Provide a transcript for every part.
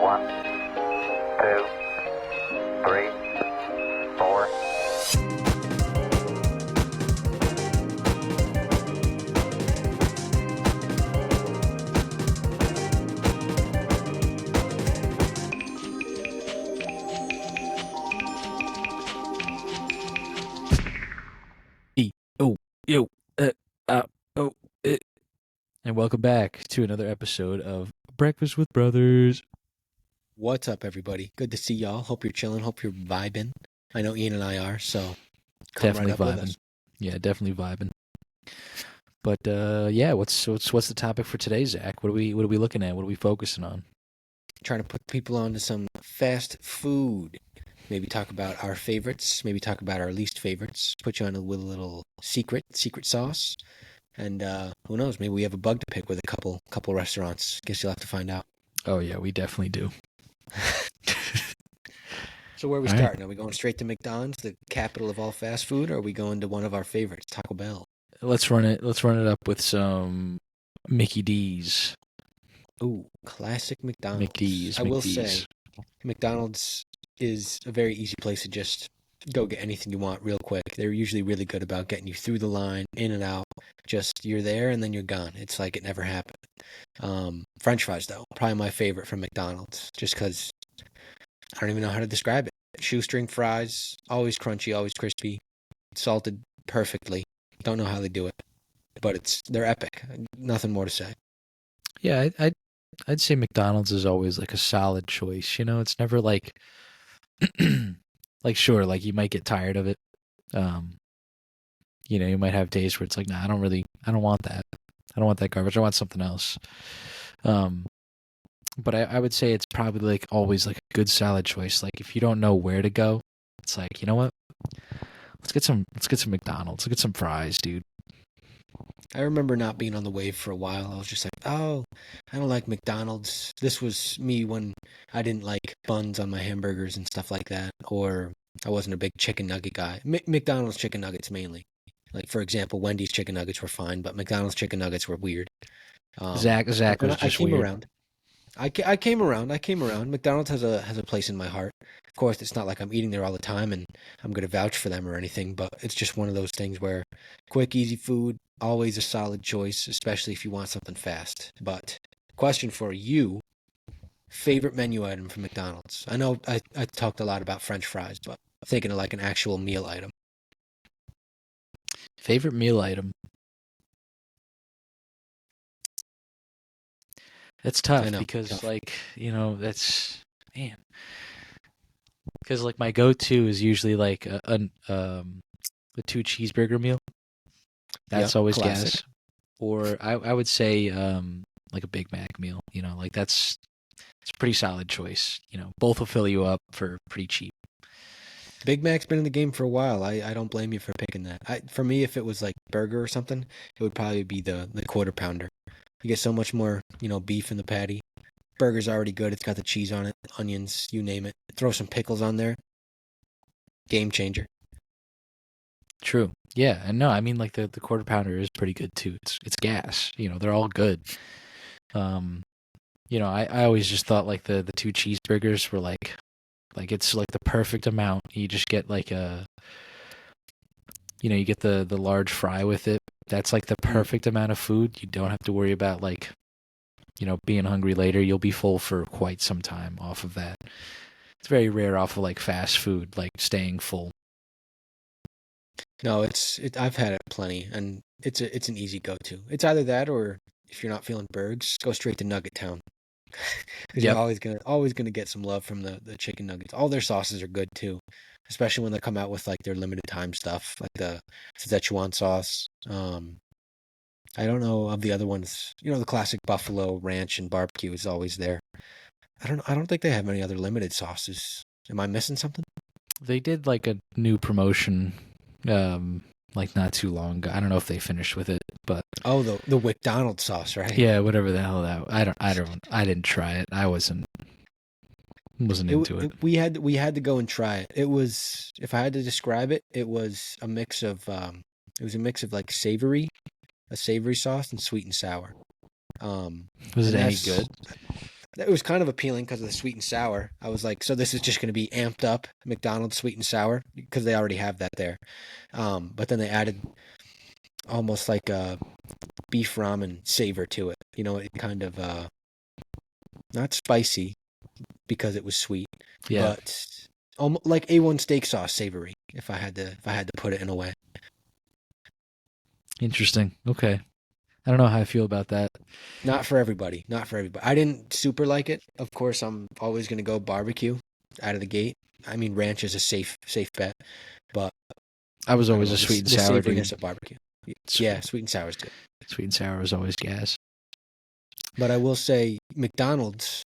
One, two, three, four. Oh, yo, uh, oh, and welcome back to another episode of Breakfast with Brothers. What's up, everybody? Good to see y'all. Hope you're chilling. Hope you're vibing. I know Ian and I are, so come Definitely right up with vibing. us. Yeah, definitely vibing. But yeah, what's the topic for today, Zach? What are we looking at? What are we focusing on? Trying to put people onto some fast food. Maybe talk about our favorites. Maybe talk about our least favorites. Put you on with a little secret sauce. And who knows? Maybe we have a bug to pick with a couple restaurants. Guess you'll have to find out. Oh yeah, we definitely do. So where are we All right. starting? Are we going straight to McDonald's, the capital of all fast food, or are we going to one of our favorites, Taco Bell? Let's run it up with some Mickey D's. Ooh, classic McDonald's. McD's. I will say, McDonald's is a very easy place to just go get anything you want real quick. They're usually really good about getting you through the line, in and out. Just you're there and then you're gone. It's like it never happened. French fries, though, probably my favorite from McDonald's, just because I don't even know how to describe it. Shoestring fries, always crunchy, always crispy, salted perfectly. Don't know how they do it, but they're epic. Nothing more to say. Yeah, I'd say McDonald's is always like a solid choice. You know, it's never like like sure, like you might get tired of it. You know, you might have days where it's like, nah, I don't want that. I don't want that garbage. I want something else. But I would say it's probably like always like a good solid choice. Like if you don't know where to go, it's like, you know what? Let's get some McDonald's. Let's get some fries, dude. I remember not being on the wave for a while. I was just like, oh, I don't like McDonald's. This was me when I didn't like buns on my hamburgers and stuff like that, or I wasn't a big chicken nugget guy. McDonald's chicken nuggets mainly. Like, for example, Wendy's chicken nuggets were fine, but McDonald's chicken nuggets were weird. Zach was I just came weird. around. I came around. McDonald's has a place in my heart. Of course, it's not like I'm eating there all the time and I'm going to vouch for them or anything, but it's just one of those things where quick, easy food, always a solid choice, especially if you want something fast. But question for you, favorite menu item from McDonald's? I know I talked a lot about French fries, but I'm thinking of like an actual meal item. Favorite meal item. It's tough because tough. like, you know, that's man. Because like my go-to is usually like a 2 cheeseburger meal. That's Yep, always classic. gas. Or I would say like a Big Mac meal. You know, like it's a pretty solid choice. You know, both will fill you up for pretty cheap. Big Mac's been in the game for a while. I don't blame you for picking that. For me, if it was like burger or something, it would probably be the quarter pounder. You get so much more, beef in the patty. Burger's already good. It's got the cheese on it, onions, you name it. Throw some pickles on there. Game changer. True. Yeah, and no, I mean like the quarter pounder is pretty good too. It's gas. You know, they're all good. You know, I always just thought like the 2 cheeseburgers were like it's like the perfect amount. You just get like you get the large fry with it. That's like the perfect amount of food. You don't have to worry about like, being hungry later. You'll be full for quite some time off of that. It's very rare off of like fast food, like staying full. No, I've had it plenty, and it's an easy go-to. It's either that or if you're not feeling burgers, go straight to Nugget Town. Because you're Yep. always gonna get some love from the chicken nuggets. All their sauces are good too, especially when they come out with like their limited time stuff, like the Szechuan sauce. I don't know of the other ones. The classic buffalo ranch and barbecue is always there. I don't think they have any other limited sauces. Am I missing something? They did like a new promotion, like not too long ago. I don't know if they finished with it, but Oh, the McDonald's sauce, right? yeah, whatever the hell that. I didn't try it. I wasn't into it. We had to go and try it. It was, if I had to describe it, it was a mix of like a savory sauce and sweet and sour. Was it And any that's good? It was kind of appealing because of the sweet and sour. I was like, so this is just going to be amped up McDonald's sweet and sour because they already have that there. But then they added almost like a beef ramen savor to it. You know, it kind of not spicy because it was sweet, Yeah. but almost like A1 steak sauce savory. If I had to put it in a way. Interesting. Okay. I don't know how I feel about that. Not for everybody. Not for everybody. I didn't super like it. Of course, I'm always going to go barbecue out of the gate. I mean, ranch is a safe bet, but I was I don't always know, a sweet and the sour savoriness dude. of barbecue. Sweet, Yeah, sweet and sour is good. sweet and sour was always gas. But I will say, McDonald's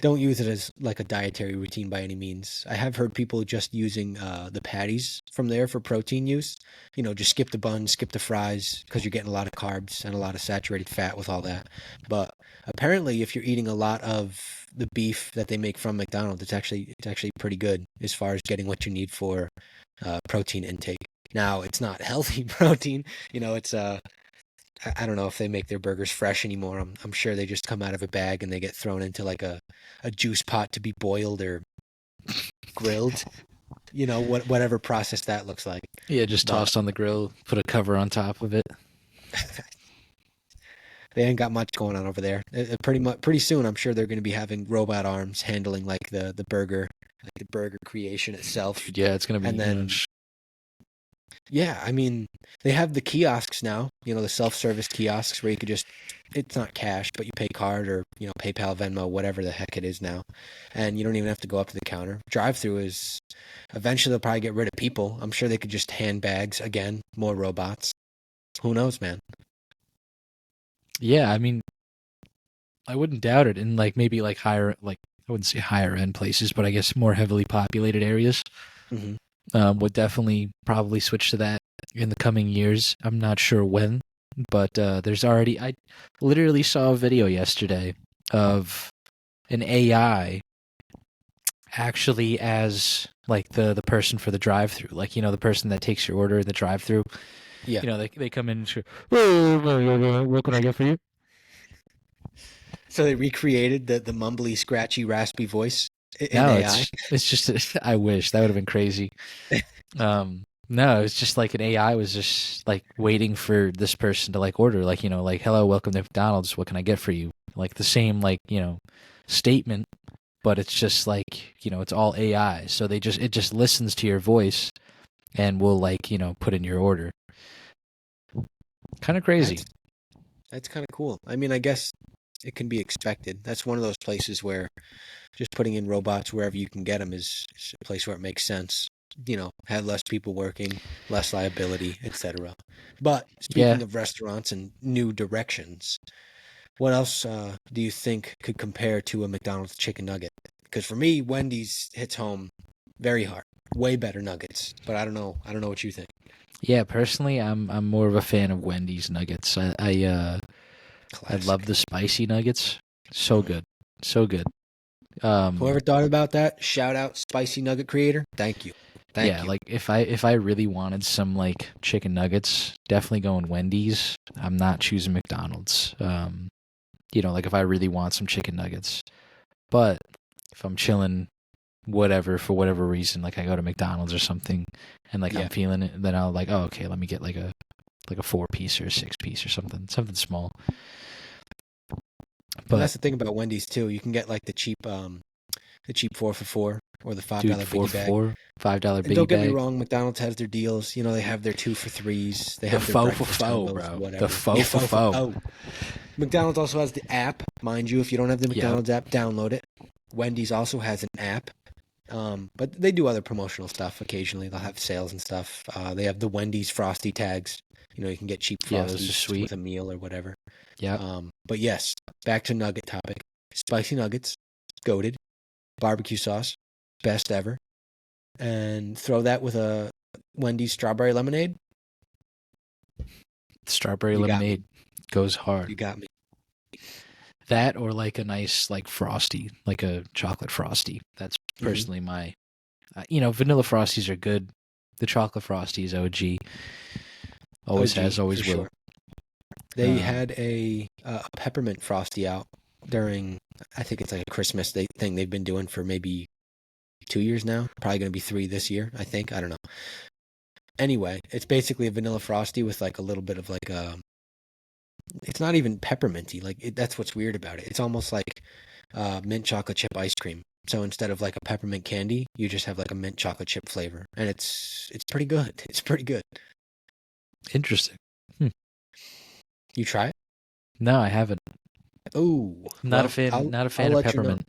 don't use it as like a dietary routine by any means. I have heard people just using the patties from there for protein use. You know, just skip the buns, skip the fries, because you're getting a lot of carbs and a lot of saturated fat with all that. But apparently, if you're eating a lot of the beef that they make from McDonald's, it's actually pretty good as far as getting what you need for protein intake. Now, it's not healthy protein. You know, it's I don't know if they make their burgers fresh anymore. I'm sure they just come out of a bag and they get thrown into like a juice pot to be boiled or grilled. You know, whatever process that looks like. Yeah, just But tossed on the grill, put a cover on top of it. they ain't got much going on over there. Pretty soon, I'm sure they're going to be having robot arms handling like the burger, like the burger creation itself. Dude, yeah, it's gonna be. And then yeah, I mean, they have the kiosks now, you know, the self-service kiosks where you could just, it's not cash, but you pay card or, you know, PayPal, Venmo, whatever the heck it is now. And you don't even have to go up to the counter. Drive-through is, eventually they'll probably get rid of people. I'm sure they could just hand bags again, more robots. Who knows, man? yeah, I mean, I wouldn't doubt it in like maybe like higher, like I wouldn't say higher end places, but I guess more heavily populated areas. Hmm. Would definitely probably switch to that in the coming years. I'm not sure when, but there's already. I literally saw a video yesterday of an AI actually as like the person for the drive-through, like you know the person that takes your order in the drive-through. Yeah. You know they come in and say, what can I get for you? So they recreated the mumbly, scratchy, raspy voice in No, AI. it's just I wish that would have been crazy. No, it's just like an AI was just like waiting for this person to like order, like you know, like hello, welcome to McDonald's. What can I get for you? Like the same like you know statement, but it's just like you know it's all AI. So it just listens to your voice and will like you know put in your order. Kind of crazy. That's kind of cool. I mean, I guess it can be expected. That's one of those places where just putting in robots wherever you can get them is a place where it makes sense. You know, have less people working, less liability, etc. But Yeah. speaking of restaurants and new directions, what else do you think could compare to a McDonald's chicken nugget? Because for me, Wendy's hits home very hard. Way better nuggets, but I don't know. I don't know what you think. Yeah, personally, I'm more of a fan of Wendy's nuggets. I Classic. love the spicy nuggets. So good, so good. Whoever thought about that, shout out Spicy Nugget creator. Thank you. Thank yeah, you. like if I really wanted some like chicken nuggets, definitely going Wendy's. I'm not choosing McDonald's. You know, like if I really want some chicken nuggets. But if I'm chilling, whatever for whatever reason, like I go to McDonald's or something, and like Yeah. I'm feeling it, then I'll like, oh okay, let me get like a 4-piece or a 6-piece or something small. But But that's the thing about Wendy's too. You can get like the cheap 4 for $4 or the $5 dude, biggie bag. $5 And biggie don't get me bag. wrong, McDonald's has their deals. You know, they have their 2 for $3s. They The have their faux for breakfast faux, combos, bro. whatever. The faux for faux. Oh. McDonald's also has the app, mind you. If you don't have the McDonald's app, download it. Wendy's also has an app. But they do other promotional stuff occasionally. They'll have sales and stuff. They have the Wendy's Frosty tags. You know, you can get cheap Yeah, those are Frosties sweet. with a meal or whatever. Yeah. But yes, back to nugget topic. Spicy nuggets, goated, barbecue sauce, best ever. And throw that with a Wendy's strawberry lemonade. Strawberry You got me. lemonade goes hard. You got me. That or like a nice like frosty, like a chocolate frosty. That's personally my you know, vanilla frosties are good. The chocolate frosty is OG. Always OG, has, always for will. sure. They had a peppermint frosty out during, I think it's like a Christmas thing they've been doing for maybe 2 years now. Probably going to be 3 this year, I think. I don't know. Anyway, it's basically a vanilla frosty with like a little bit of like it's not even pepperminty. Like that's what's weird about it. It's almost like mint chocolate chip ice cream. So instead of like a peppermint candy, you just have like a mint chocolate chip flavor, and it's pretty good. It's pretty good. Interesting. You try it? No, I haven't. Oh, Not a fan. Not a fan of peppermint.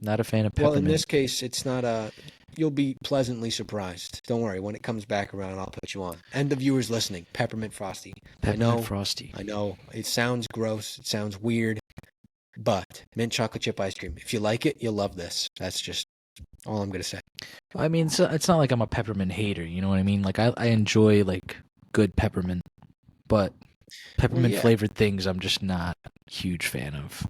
Not a fan of peppermint. Well, in this case, it's not a. You'll be pleasantly surprised. Don't worry. When it comes back around, I'll put you on. And the viewers listening, peppermint frosty. Peppermint frosty. I know. It sounds gross. It sounds weird. But mint chocolate chip ice cream. If you like it, you'll love this. That's just all I'm gonna say. I mean, it's not like I'm a peppermint hater. You know what I mean? Like I enjoy like good peppermint, but peppermint flavored things I'm just not a huge fan of.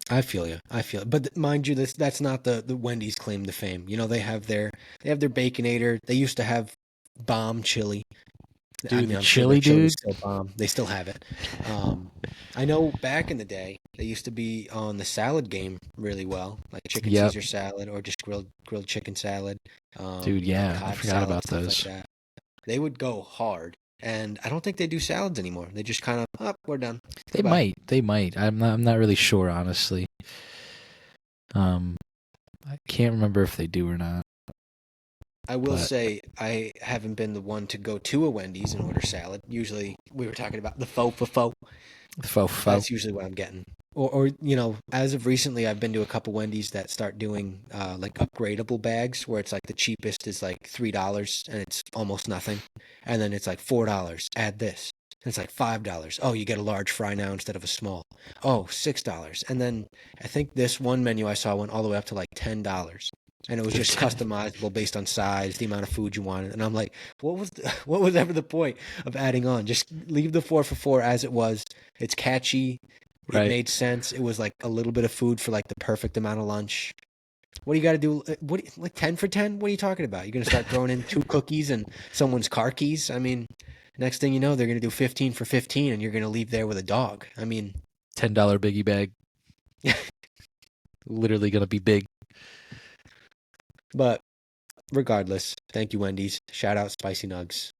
I feel you. But mind you, that's not the Wendy's claim to fame. You know, they have their Baconator. They used to have bomb chili. Dude, the chili, dude. Still bomb. They still have it. I know back in the day, they used to be on the salad game really well, like chicken Caesar salad or just grilled chicken salad. Dude, yeah, I forgot about those. Like that. They would go hard. And I don't think they do salads anymore. They just kind of, we're done. They might. I'm not really sure, honestly. I can't remember if they do or not. I will say I haven't been the one to go to a Wendy's and order salad. Usually, we were talking about the faux. The faux. That's usually what I'm getting. Or you know, as of recently, I've been to a couple Wendy's that start doing like upgradable bags, where it's like the cheapest is like $3 and it's almost nothing, and then it's like $4. Add this, and it's like $5. Oh, you get a large fry now instead of a small. Oh, $6, and then I think this one menu I saw went all the way up to like $10. And it was just customizable based on size, the amount of food you wanted. And I'm like, what was ever the point of adding on? Just leave the 4 for $4 as it was. It's catchy. It made sense. It was like a little bit of food for like the perfect amount of lunch. What do you got to do? Like 10 for 10? What are you talking about? You're going to start throwing in 2 cookies and someone's car keys? I mean, next thing you know, they're going to do 15 for 15 and you're going to leave there with a dog. I mean, $10 biggie bag. Literally going to be big. But regardless, thank you, Wendy's. Shout out Spicy Nugs.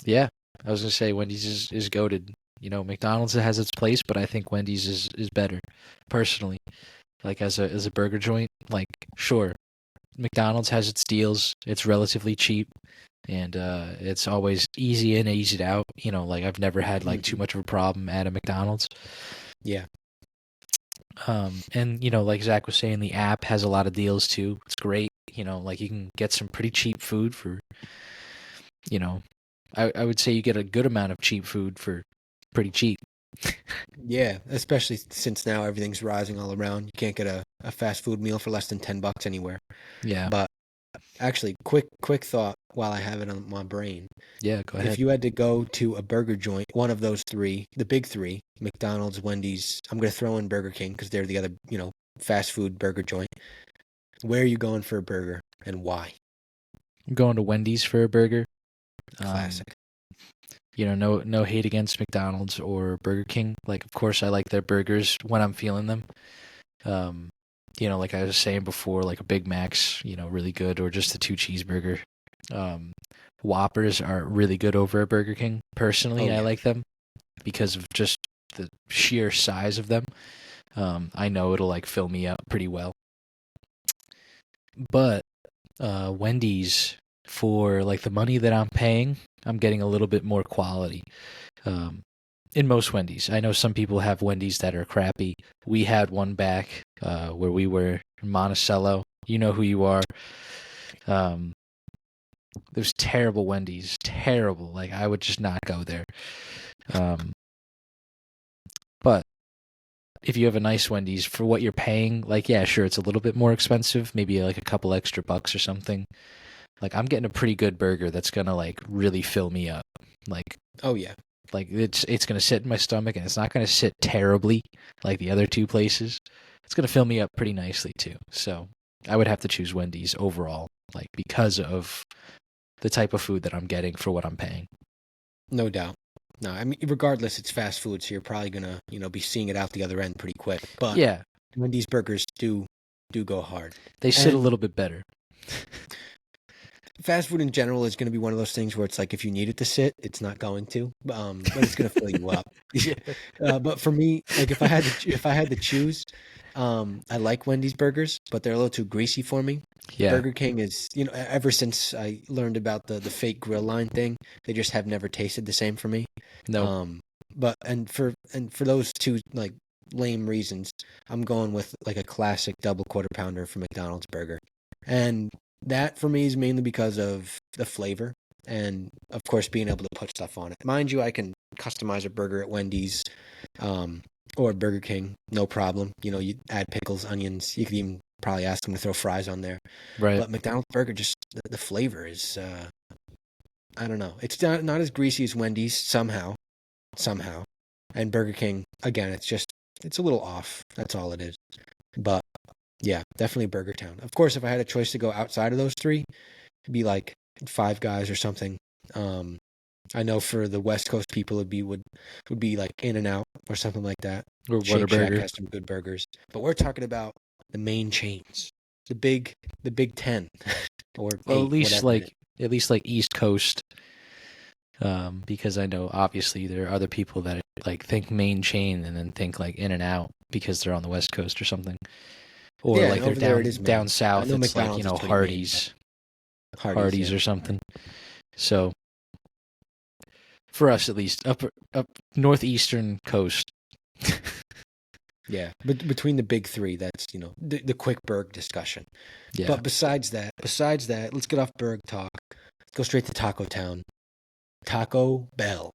Yeah, I was going to say Wendy's is goated. You know, McDonald's has its place, but I think Wendy's is better, personally. Like as a burger joint, like sure, McDonald's has its deals. It's relatively cheap, and it's always easy in, easy out. You know, like I've never had like too much of a problem at a McDonald's. Yeah. And you know, like Zach was saying, the app has a lot of deals too. It's great. You know, like you can get some pretty cheap food for, you know, I would say you get a good amount of cheap food for pretty cheap. Yeah, especially since now everything's rising all around. You can't get a fast food meal for less than $10 anywhere. Yeah. But actually, quick thought while I have it on my brain. Yeah, go ahead. If you had to go to a burger joint, one of those 3, the big 3, McDonald's, Wendy's, I'm going to throw in Burger King because they're the other, you know, fast food burger joint. Where are you going for a burger and why? I'm going to Wendy's for a burger. Classic. You know, no hate against McDonald's or Burger King. Like, of course, I like their burgers when I'm feeling them. You know, like I was saying before, like a Big Mac's, you know, really good, or just a 2 cheeseburger. Whoppers are really good over at Burger King. Personally, I like them because of just the sheer size of them. I know it'll like fill me up pretty well. But Wendy's, for like the money that I'm paying, I'm getting a little bit more quality. In most Wendy's. I know some people have Wendy's that are crappy. We had one back where we were in Monticello. You know who you are. There's terrible Wendy's. Terrible. Like, I would just not go there. But if you have a nice Wendy's, for what you're paying, like, yeah, sure, it's a little bit more expensive. Maybe like a couple extra bucks or something. Like, I'm getting a pretty good burger that's going to, like, really fill me up. Like, oh, yeah. Like, it's going to sit in my stomach, and it's not going to sit terribly like the other 2 places. It's going to fill me up pretty nicely, too. So I would have to choose Wendy's overall, like, because of the type of food that I'm getting for what I'm paying. No doubt. No, I mean, regardless, it's fast food, so you're probably gonna, be seeing it out the other end pretty quick. But Yeah, Wendy's burgers do go hard. they sit a And little bit better. fast food in general is gonna be one of those things where it's like if you need it to sit, it's not going to, but it's gonna fill you up. But for me, like if I had to choose, I like Wendy's burgers, but they're a little too greasy for me. Yeah, Burger King is, ever since I learned about the fake grill line thing, they just have never tasted the same for me. no, But for those two like lame reasons, I'm going with like a classic double quarter pounder from McDonald's burger. And that for me is mainly because of the flavor and of course being able to put stuff on it. Mind you, I can customize a burger at Wendy's or Burger King, no problem. You add pickles, onions, you could even probably ask them to throw fries on there. right. But McDonald's burger, just the flavor is, I don't know. It's not as greasy as Wendy's somehow. And Burger King, again, it's a little off. That's all it is. But yeah, definitely Burger Town. Of course, if I had a choice to go outside of those three, it'd be like Five Guys or something. I know for the West Coast people, would be like In-N-Out or something like that. Or Shake Shack Whataburger. has some good burgers, but we're talking about the main chains, the Big 10, or Well, 8, at least whatever it is. like East Coast, because I know obviously there are other people that like think main chain and then think like In-N-Out because they're on the West Coast or something, or Yeah, like and they're over there it is main. down I south. know It's like McDonald's is pretty main, Hardee's, Hardee's yeah. or something. So for us at least, up northeastern coast. Yeah, but between the big three, that's the quick Berg discussion. Yeah, But besides that, let's get off Berg talk. Let's go straight to Taco Town, Taco Bell,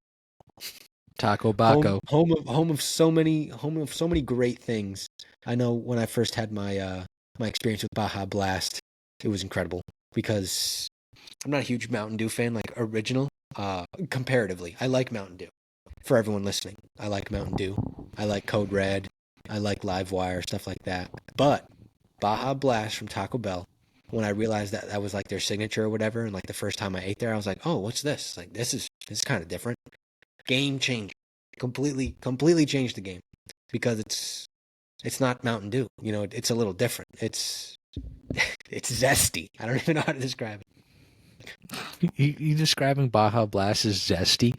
Taco Baco. home of so many great things. I know when I first had my my experience with Baja Blast, it was incredible because I'm not a huge Mountain Dew fan, like original. Comparatively, I like Mountain Dew. For everyone listening, I like Mountain Dew. I like Code Red. I like Livewire, stuff like that. But Baja Blast from Taco Bell, when I realized that was like their signature or whatever, and like the first time I ate there, I was like, oh, what's this? Like this is kind of different. Game changer. Completely changed the game because it's not Mountain Dew. It's a little different. It's zesty. I don't even know how to describe it. You describing Baja Blast as zesty?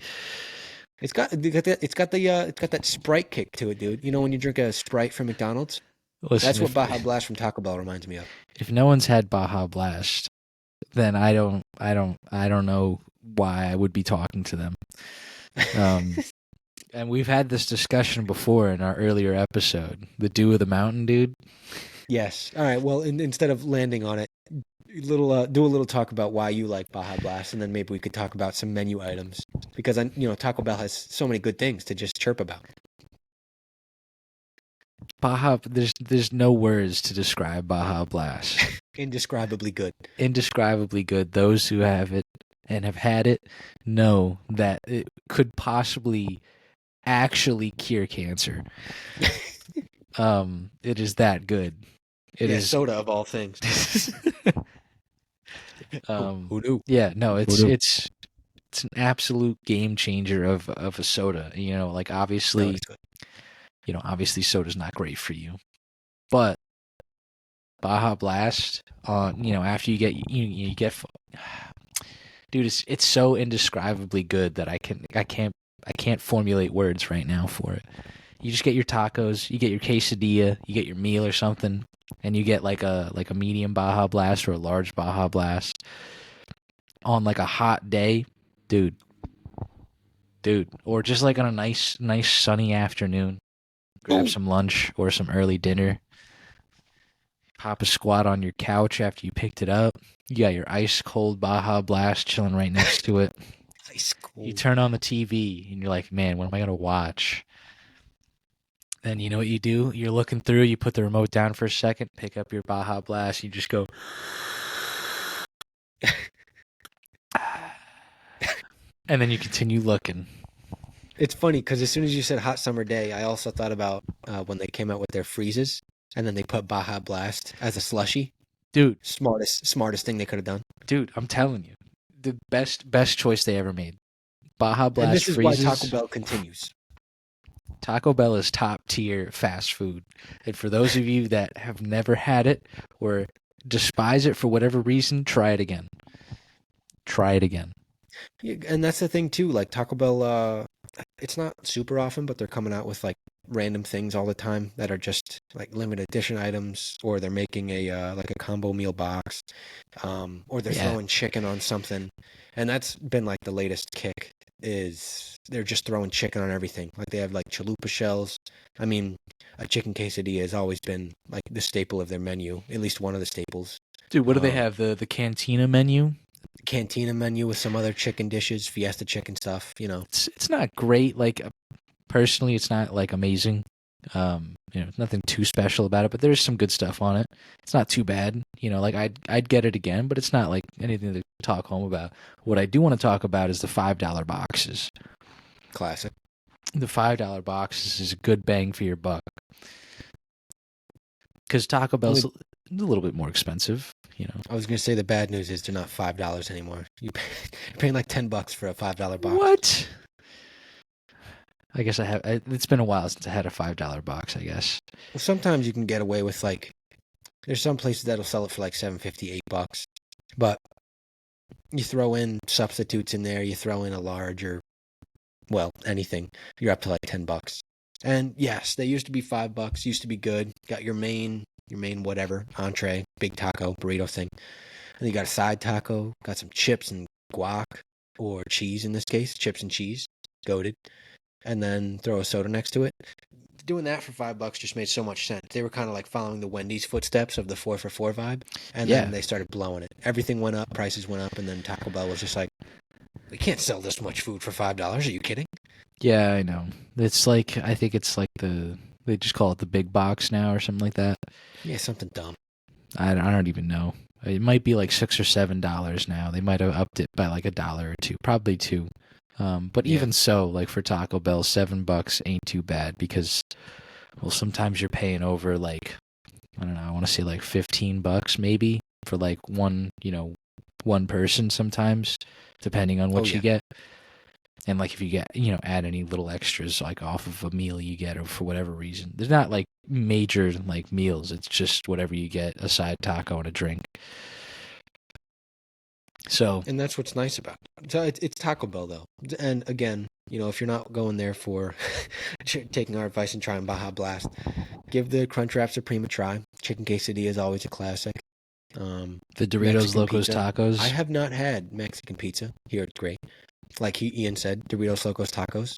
It's got that Sprite kick to it, dude. When you drink a Sprite from McDonald's, Listen, that's what Baja Blast from Taco Bell reminds me of. If no one's had Baja Blast, then I don't know why I would be talking to them. And we've had this discussion before in our earlier episode, the Dew of the Mountain, dude. Yes. All right. Well, instead of landing on it, do a little talk about why you like Baja Blast, and then maybe we could talk about some menu items because Taco Bell has so many good things to just chirp about. Baja, there's no words to describe Baja Blast. Indescribably good. Indescribably good. Those who have it and have had it know that it could possibly actually cure cancer. It is that good. It is soda of all things. Who knew? Yeah, no, it's an absolute game changer of a soda. Like obviously, No, it's good. Obviously soda's not great for you, but Baja Blast, after you get you get, dude, it's so indescribably good that I can't formulate words right now for it. You just get your tacos, you get your quesadilla, you get your meal or something, and you get like a medium Baja Blast or a large Baja Blast on like a hot day, dude, or just like on a nice sunny afternoon. Grab some lunch or some early dinner. Pop a squat on your couch after you picked it up. You got your ice cold Baja Blast chilling right next to it. Ice cold. You turn on the TV and you're like, man, what am I going to watch? Then you know what you do? You're looking through, you put the remote down for a second, pick up your Baja Blast, you just go. And then you continue looking. It's funny because as soon as you said hot summer day, I also thought about when they came out with their freezes and then they put Baja Blast as a slushie. Dude. Smartest thing they could have done. Dude, I'm telling you. The best choice they ever made. Baja And Blast this is why freezes. Taco Bell continues. Taco Bell is top tier fast food. And for those of you that have never had it or despise it for whatever reason, try it again. Try it again. Yeah, and that's the thing too. Like Taco Bell, it's not super often, but they're coming out with like random things all the time that are just like limited edition items, or they're making a like a combo meal box, or they're Yeah. throwing chicken on something, and that's been like the latest kick. Is they're just throwing chicken on everything. Like they have like chalupa shells. I mean, a chicken quesadilla has always been like the staple of their menu, at least one of the staples. Dude, what do they have? The Cantina menu? Cantina menu with some other chicken dishes, Fiesta chicken stuff, you know. It's not great. Like personally, it's not like amazing. Nothing too special about it, but there's some good stuff on it. It's not too bad. Like I'd get it again, but it's not like anything to talk home about. What I do want to talk about is the $5 boxes. Classic. The $5 boxes is a good bang for your buck. Because Taco Bell's a little bit more expensive, I was gonna say the bad news is they're not $5 anymore. You're paying like $10 for a $5 box. What? I guess I have. It's been a while since I had a $5 box, I guess. Well, sometimes you can get away with like, there's some places that'll sell it for like $7.50, $8, but you throw in substitutes in there, you throw in a large or, well, anything, you're up to like $10. And yes, they used to be $5, used to be good. Got your main whatever, entree, big taco, burrito thing. And you got a side taco, got some chips and guac, or cheese in this case, chips and cheese, goated. And then throw a soda next to it. Doing that for $5 just made so much sense. They were kind of like following the Wendy's footsteps of the 4 for $4 vibe. And then they started blowing it. Everything went up, prices went up, and then Taco Bell was just like, we can't sell this much food for $5. Are you kidding? Yeah, I know. It's like, I think it's like they just call it the big box now or something like that. Yeah, something dumb. I don't even know. It might be like $6 or $7 now. They might have upped it by like $1 or $2, probably $2. But even so, like for Taco Bell, $7 ain't too bad because, well, sometimes you're paying over like, I don't know, I want to say like $15 maybe for like one person sometimes, depending on what you get. And like if you get, add any little extras like off of a meal you get or for whatever reason. There's not like major like meals. It's just whatever you get, a side taco and a drink. And that's what's nice about it. So it's Taco Bell though. And again, if you're not going there for taking our advice and trying Baja Blast, give the Crunchwrap Supreme a try. Chicken quesadilla is always a classic. The Doritos Mexican Locos pizza. Tacos. I have not had Mexican pizza. Here it's great. Like Ian said, Doritos Locos Tacos.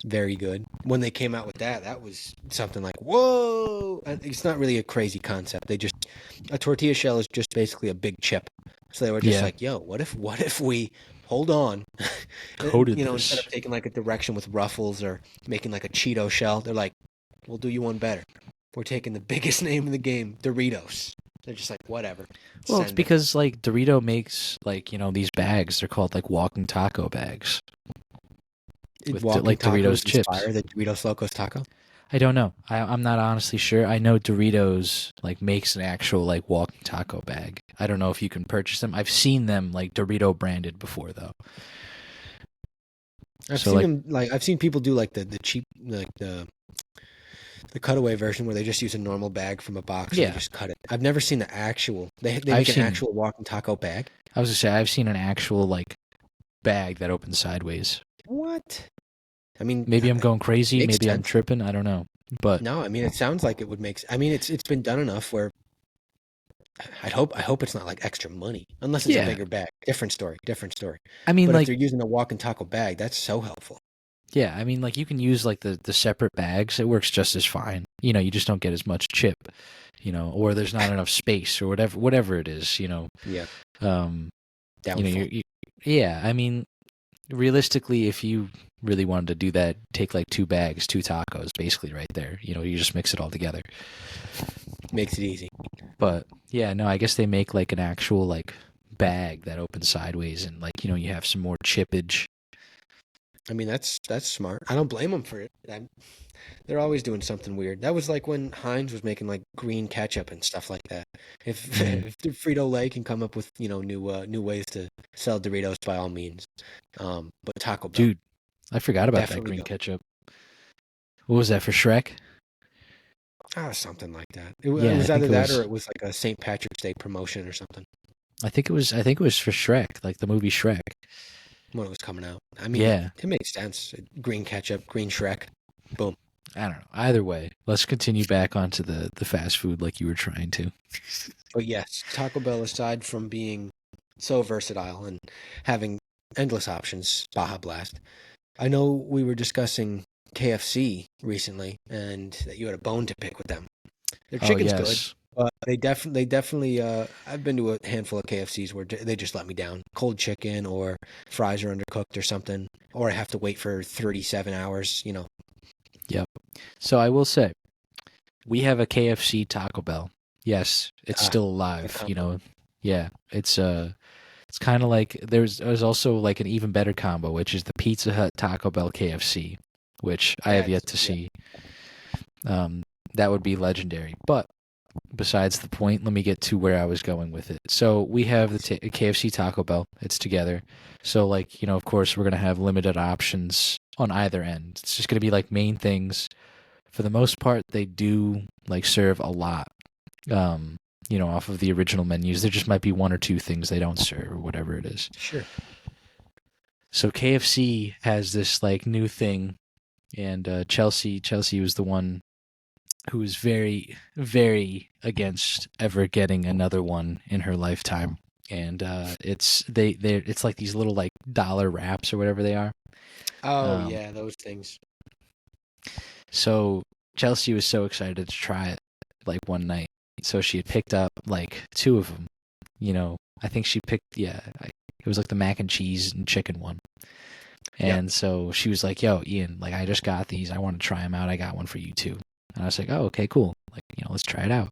Very good. When they came out with that was something like, whoa! And it's not really a crazy concept. A tortilla shell is just basically a big chip. So they were just like, yo, what if we hold on? Coated this. Instead of taking like a direction with Ruffles or making like a Cheeto shell, they're like, we'll do you one better. We're taking the biggest name in the game, Doritos. They're just like, whatever. Well, it's because like Dorito makes like, these bags. They're called like walking taco bags. With like Doritos chips. Inspire the Doritos Locos Taco? I don't know. I'm not honestly sure. I know Doritos like makes an actual like walking taco bag. I don't know if you can purchase them. I've seen them like Dorito branded before though. I've seen people do like the cheap like the cutaway version where they just use a normal bag from a box and they just cut it. I've never seen the actual. They make an actual walking taco bag. I was gonna say I've seen an actual like bag that opens sideways. What? I mean, maybe I'm going crazy. Maybe sense. I'm tripping. I don't know. But no, I mean, it sounds like it would make. I mean, it's been done enough where I hope it's not like extra money, unless it's a bigger bag. Different story. I mean, but like if they're using a walking taco bag, that's so helpful. Yeah, I mean, like you can use like the separate bags. It works just as fine. You just don't get as much chip. Or there's not enough space or whatever it is. Yeah. Yeah. I mean, realistically, if you really wanted to do that, take like 2 bags, 2 tacos, basically right there. You just mix it all together. Makes it easy. But yeah, no, I guess they make like an actual like bag that opens sideways, and like you have some more chippage. I mean, that's smart. I don't blame them for it. They're always doing something weird. That was like when Heinz was making like green ketchup and stuff like that. If Mm. if Frito Lay can come up with new ways to sell Doritos, by all means. But Taco Bell, Dude, I forgot about that definitely green go. ketchup. What was that for Shrek? Something like that. It Yeah, I was think either it that or was. it was like a St. Patrick's Day promotion or something I think it was. I think it was for Shrek, like the movie Shrek. when it was coming out. I mean, Yeah, it makes sense. Green ketchup, green Shrek, boom. I don't know. Either way, let's continue back onto the fast food like you were trying to. But yes, Taco Bell, aside from being so versatile and having endless options, Baja Blast. I know we were discussing KFC recently, and that you had a bone to pick with them. Their Oh chicken's good, yes. but they definitely. I've been to a handful of KFCs where they just let me down. Cold chicken or fries are undercooked or something, or I have to wait for 37 hours. Yep. So I will say, we have a KFC Taco Bell. Yes, it's Ah, still the alive. combo. Yeah, it's kind of like there's also like an even better combo, which is the Pizza Hut Taco Bell KFC, which I have yet to Yeah. see. Um, that would be legendary. But besides the point, let me get to where I was going with it. So we have the KFC Taco Bell. It's together. So like of course we're gonna have limited options on either end. It's just gonna be like main things. For the most part, they do like serve a lot. Off of the original menus. There just might be one or two things they don't serve or whatever it is. Sure. So KFC has this like new thing, and Chelsea was the one who was very, very against ever getting another one in her lifetime. And it's like these little like dollar wraps or whatever they are. Oh Um, yeah, those things. so Chelsea was so excited to try it like one night. So she had picked up like two of them. I think she picked it was like the mac and cheese and chicken one. Yep. And so she was like, "Yo, Ian, like I just got these. I want to try them out. I got one for you too." And I was like, "Oh, okay, cool. Like, let's try it out."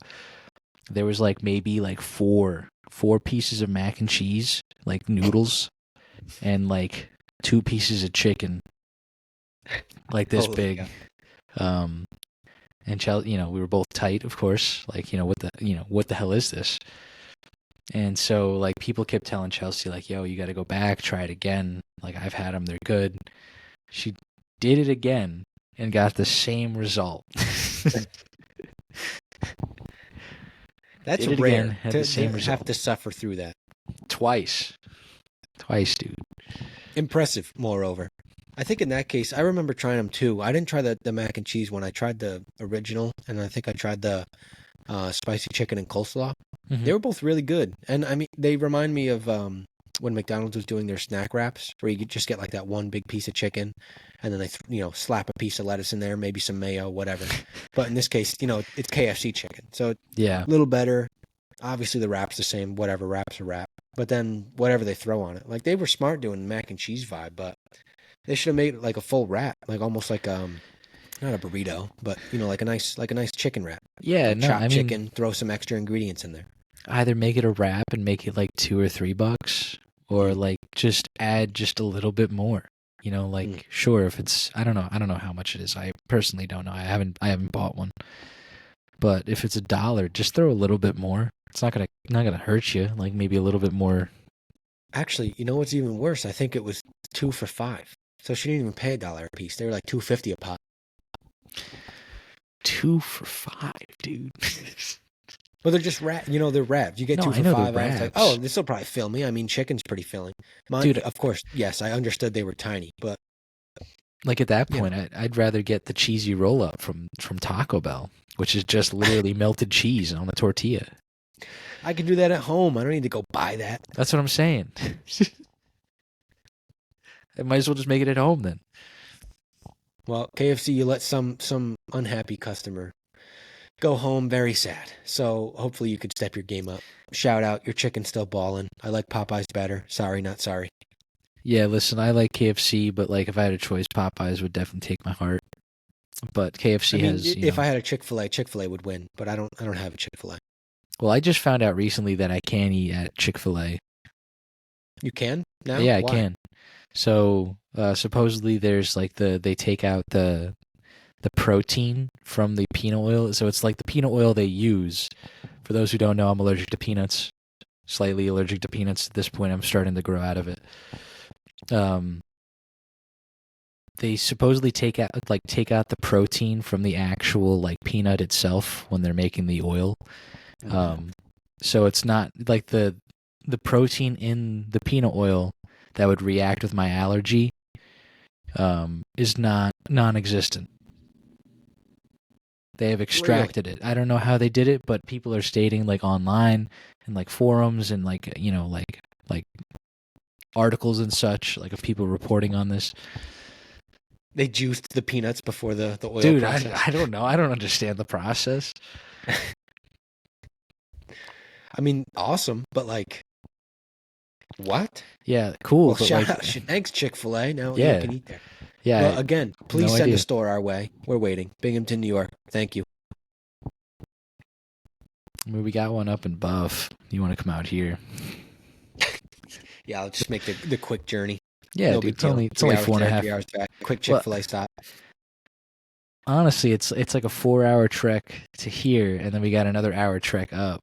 There was like maybe like four pieces of mac and cheese, like noodles, and like 2 pieces of chicken, like this Holy big. cow. And Chelsea, we were both tight, of course. Like, what the hell is this? And so like people kept telling Chelsea like, "Yo, you got to go back, try it again. Like I've had them, they're good." She did it again and got the same result. That's Did it rare again, had to the same have result. to suffer through that. Twice, dude. Impressive, moreover. I think in that case, I remember trying them too. I didn't try the mac and cheese one. I tried the original, and I think I tried the spicy chicken and coleslaw. Mhm. They were both really good, and I mean, they remind me of when McDonald's was doing their snack wraps, where you could just get like that one big piece of chicken, and then they slap a piece of lettuce in there, maybe some mayo, whatever. But in this case, it's KFC chicken, so Yeah. a little better. Obviously, the wrap's the same. Whatever, wrap's a wrap. But then whatever they throw on it, like they were smart doing mac and cheese vibe, but they should have made it like a full wrap, like almost like not a burrito, but like a nice chicken wrap. Yeah, Like no, chopped I mean, chicken, throw some extra ingredients in there. either make it a wrap and make it like $2 or $3, or Mm. like just add just a little bit more. Like Mm. sure, if it's I don't know how much it is. I personally don't know. I haven't bought one. But if it's $1, just throw a little bit more. It's not gonna hurt you. Like maybe a little bit more. Actually, you know what's even worse? I think it was 2 for $5. So she didn't even pay $1 a piece. They were like $2.50 a pop. 2 for $5, dude. But they're just they're wrapped. You get No, 2 I for know they're $5. I was like, wraps. oh, this will probably fill me. I mean, chicken's pretty filling. Dude. Of course, yes, I understood they were tiny, but Like at that Yeah. point, I'd rather get the cheesy roll up from Taco Bell, which is just literally melted cheese on the tortilla. I can do that at home. I don't need to go buy that. That's what I'm saying. I might as well just make it at home then. Well, KFC, you let some unhappy customer go home very sad. So hopefully you could step your game up. Shout out, your chicken's still balling. I like Popeyes better. Sorry, not sorry. Yeah, listen, I like KFC, but like if I had a choice, Popeyes would definitely take my heart. But KFC I mean, has, if I had a Chick-fil-A, Chick-fil-A would win, but I don't have a Chick-fil-A. well, I just found out recently that I can eat at Chick-fil-A. You can now? Yeah, I Why? can. So supposedly there's like they take out the protein from the peanut oil. So it's like the peanut oil they use. For those who don't know, I'm allergic to peanuts. Slightly allergic to peanuts at this point. I'm starting to grow out of it. They supposedly take out the protein from the actual like peanut itself when they're making the oil. So it's not like the protein in the peanut oil that would react with my allergy is non-existent. They have extracted it. I don't know how they did it, but people are stating like online and like forums and like like articles and such, like of people reporting on this. They juiced the peanuts before the oil Dude, process. I don't know. I don't understand the process. I mean, awesome, but like, what? Yeah, cool. Well, but shout like, out, thanks Chick-fil-A. Now Yeah. you can eat there. yeah, Well, again, please no send idea. a store our way. We're waiting. Binghamton, New York. Thank you. I mean, we got one up in Buff. You want to come out here? Yeah, I'll just make the quick journey. Yeah, No dude, big deal. it's only 4.5. 3 hours back. Quick Well, Chick-fil-A stop. Honestly, it's like a 4-hour trek to here, and then we got another hour trek up.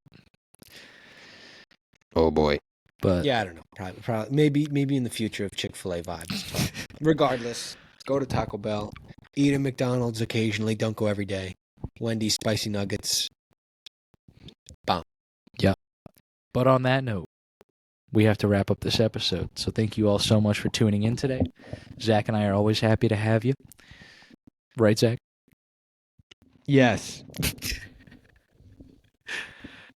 Oh boy. But Yeah, I don't know. Probably, maybe in the future of Chick-fil-A vibes. But regardless, go to Taco Bell, eat at McDonald's occasionally. Don't go every day. Wendy's spicy nuggets. But on that note, we have to wrap up this episode. So thank you all so much for tuning in today. Zach and I are always happy to have you. Right, Zach? Yes.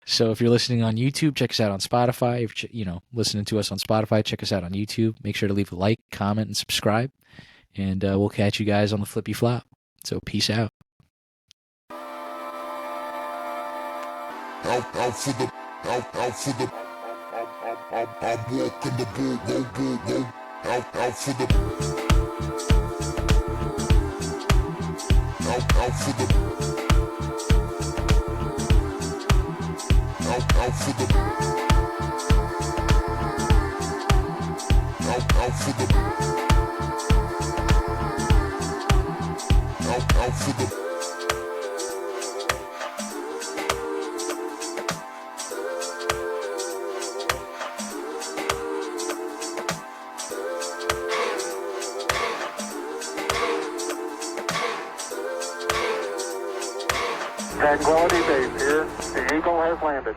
So if you're listening on YouTube, check us out on Spotify. If you're listening to us on Spotify, check us out on YouTube. Make sure to leave a like, comment, and subscribe. And we'll catch you guys on the Flippy Flop. So peace out. Out for the I'm walking the bull, out for the out for the out for the out for the out for the Tranquility Base here. The Eagle has landed.